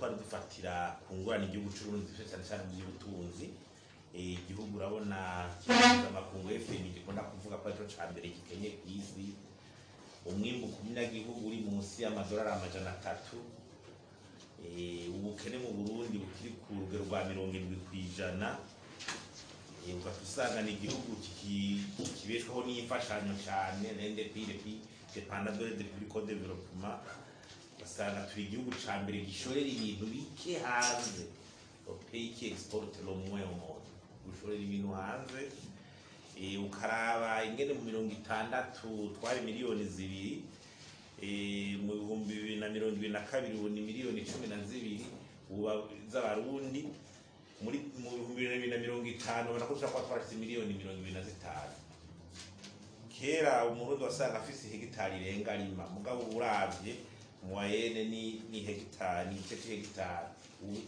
twari dufatira kungurana igihugu c'Uburundi cyane cyane mu by'ubutunzi. Igihugu urabona amakungu FM gikunda kuvuga ko ari cyo cambere gikenye kw'isi. Umwimbu ku munyagihugu uri munsi y'amadolari amajana 3. Ubukene mu Burundi bukiri ku rugero rwa 70%. Ugatusanga ni igihugu kibeshwaho n'imfashanyo cyane NDP dépendant de public développement. Basanga turi igihugu ca mbere gishorera ibintu bike hanze. Au pays qui exporte le moins au monde. Gushorera ibintu hanze. Ukaraba ingene mu 60 twari miliyoni 2. Mu 2022 ni miliyoni 12 uba z'abarundi. Muri mu 2050 banakushaka kwa twarashitse miliyoni 25. Kera umurundi wasanga afise hegitari irenga lima mugabo uravye moyenne ni hegitari igice c'hegitari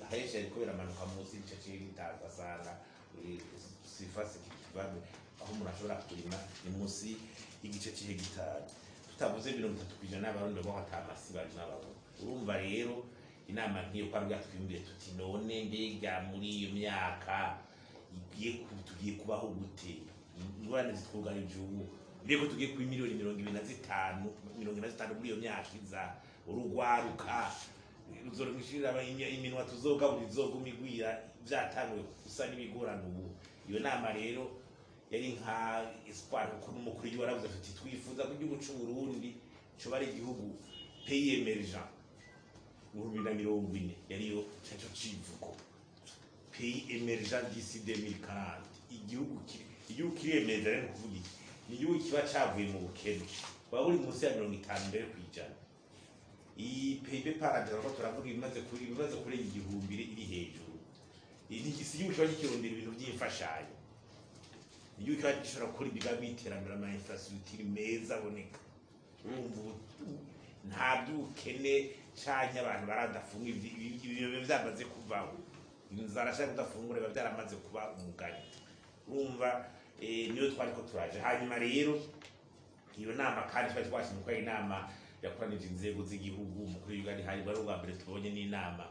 ahesha ariko biramanuka munsi y'igice c'hegitari basanga sifase kivame aho umuntu ashobora kurima ni munsi y'igice c'hegitari tutavuze 30% n'abarundi bo hatamasi bari n'abarundi. Urumva rero inama nkiyo kwa bwatwimbiye tuti none mbega muri iyo myaka tugiye kubaho gute ingorane zitwugarije ubu mbego tugiye ku miliyoni 25 muri iyo myaka iza urugwaruka ruzorumishira iminwa tuzogaburira izogumigwira byatanguye gusa n'ibigorana ubu. Iyo nama rero yari nka espoir ko n'umukuru w'aravuze ati twifuza ko igihugu c'u Burundi cyo bari igihugu pays émergent mu 2040 yariyo cyo civuko pays émergent d'ici 2040. Igihugu kiri emergent rero kuvuga ni igihugu kiba cavuye mu bukene waba uri munsi ya 50 mbere kwijana. PIB par rapport ko turavuga ibimaze kuri igihumbi iri hejuru. Igisi igihugu kiba gikirondera ibintu by'imfashanyo. Igihugu kiba gishobora gukora ibigambi iterambere ama infrastructure meza aboneka. Nta by'ubukene canke abantu baradafunga ibyo byamaze kuvaho. Inzara shaka kudafungura byaramaze kuba umugani. Urumva niyo twari ko turaje. Hanyuma rero iyo nama kandi twashimye inama yakoranije inzego z'igihugu umukuru y'ugari hari bari ubwa mbere tubonye n'inama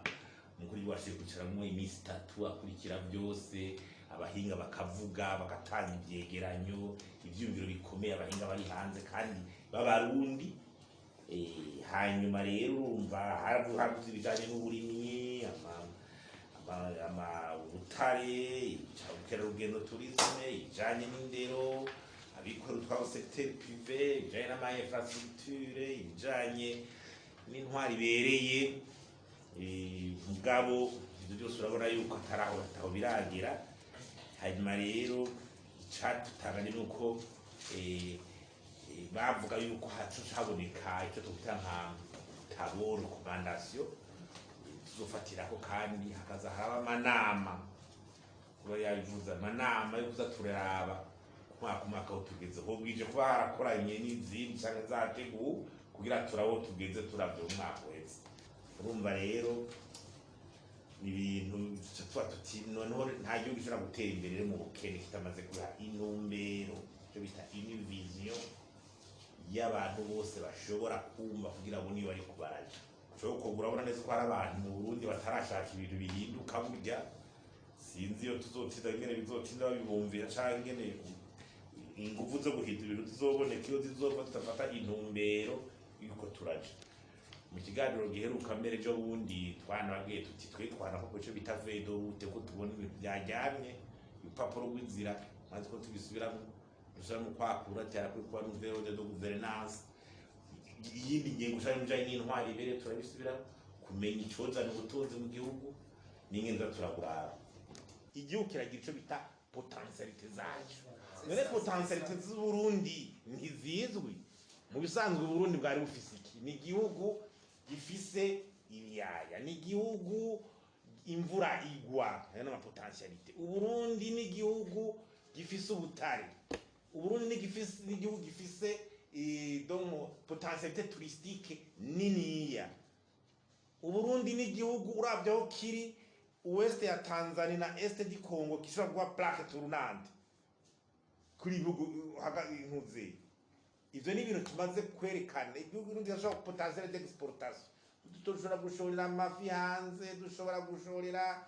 umukuru y'washiye kuciramwo iminsi 3 akurikira byose abahinga bakavuga bagatanga ivyegeranyo ivyumviro bikomeye abahinga bari hanze kandi b'abarundi. Hanyuma rero urumva haravuze ibijanye n'uburimyi ubutare ubukerarugendo tourisme ijanye n'indero abikora utwabo secteur privé ijanye n'ama infrastructure ijanye n'intwari bereye. Mugabo ibyo byose urabona yuko ataraho biragira. Hanyuma rero catutanga ni nuko bavuga yuko hacu haboneka icyo twita nka taboro recommandation tuzofatirako kandi hakaza haraba amanama kuba yabivuza amanama yo kuza turaraba kumwaka aho tugeze ho bwije kuba harakoranye n'izindi cyangwa zateguwe kugira turabo tugeze turavye umwaka wese. Urumva rero ibintu tuba tuti noneho nta gihugu gishobora gutera imbere mu bukene kitamaze kuba intumbero cyo bita une vision y'abantu bose bashobora kumva kugira ngo niyo bari kubaraje cyo kugurabona neza ko ari abantu mu Burundi batarashaka ibintu bihinduka burya sinzi yo tuzotinda ingene bizotinda babibumvira cyangwa ingene ingufu zo guhita ibintu tuzoboneka iyo zizova tutafata intumbero yuko turaje. Mu kiganiro giheruka mbere cyo bundi twanabwiye tuti twitwana ko cyo bita vedo ute ko tubona ibintu byajyamye upapuro rw'inzira maze ko tubisubiramo dusaba mu kwakura cyara kuri kwa nouvelle de gouvernance yindi ngingo cyane njanye n'intwari ibere turabisubira kumenya icoza n'ubutunzi mu gihugu n'ingenda turagurara. Igihugu kiragira ico bita potentialité zacu. None potentialité z'u Burundi ntizizwi. Mu bisanzwe Burundi bwari bufise iki ni igihugu gifise ibiyaya ni igihugu imvura igwa n'ama potentialité. Uburundi ni igihugu gifise ubutare. Uburundi ni igihugu gifise donc potentialité touristique niniya. Uburundi ni igihugu uravyo kiri ouest ya Tanzania na est du Congo kishobora kuba plaque tournante kuri bihugu inkuze. Ivyo ni ibintu tumaze kwerekana igihugu Burundi gishobora potentiel d'exportation dushobora gushorera amafi hanze, dushobora gushorera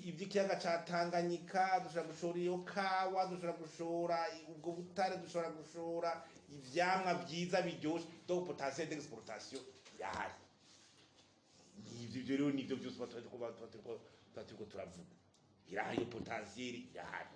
iby'ikiyaga ca Tanganyika, dushobora gushora iyo kawa, dushobora gushora ubwo butare, dushobora gushora ivyamwa vyiza biryoshe, donc potentiel d'exportation yahari. Ivyo rero nivyo byose turiko turavuga, irahari iyo potentiel irahari.